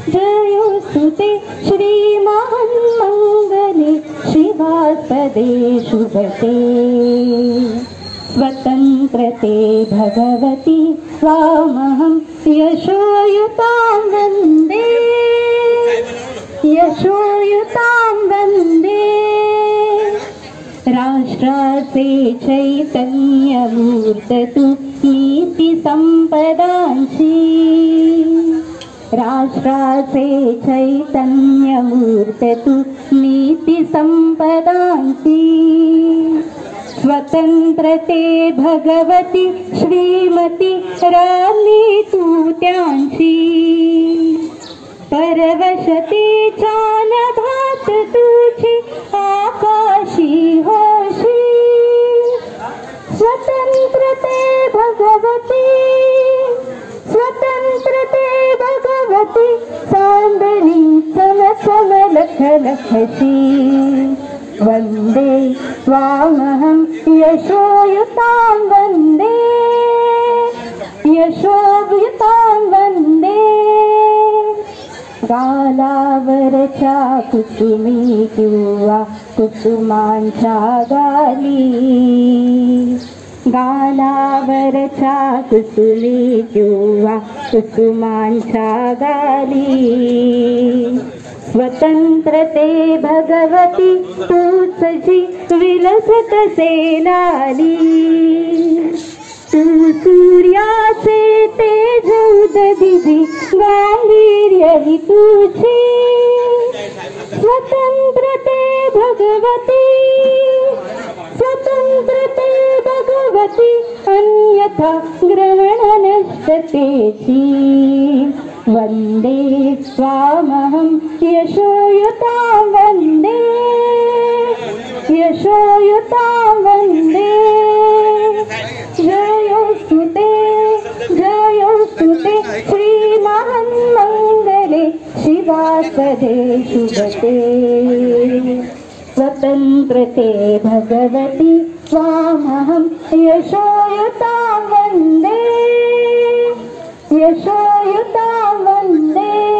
जयोस्तुते श्रीमन्मङ्गले शिवास्पदे शुभते स्वतन्त्रते भगवती त्वामहं यशोयुतां वन्दे यशोयुतां वन्दे राष्ट्राचे चैतन्यमूर्ततु नीतिसम्पदांसि राष्ट्राचे चैतन्यमूर्ततु नीतिसम्पदांसि स्वतंत्रते भगवती श्रीमती रामी तू त्यांची परवशते चानभात तुझी आकाशी होशी स्वतंत्रते भगवती स्वतंत्रते भगवती चांदणी चमचम लखलखशी वंदे त्वामहं यशोयुतां वन्दे यशोयुतां वन्दे गालावरच्या कुसुमी किंवा कुसुमांच्या गाली गालावरच्या कुसुमी किंवा कुसुमांच्या गाली स्वतंत्रते भगवती तूच जी विलसत सेनाली तू सूर्याचे तेज उददिदी गांभीर्य ही तुझी स्वतंत्रते भगवती स्वतंत्रते भगवती अन्यथा ग्रहण नष्टतेची वंदे त्वामहं यशोयुतां वन्दे यशोयुतां वन्दे जयोस्तुते श्रीमन्मङ्गले शिवास्पदे शुभते स्वतंत्रते भगवती त्वामहं यशोयुतां वन्दे यशोयुतां वन्दे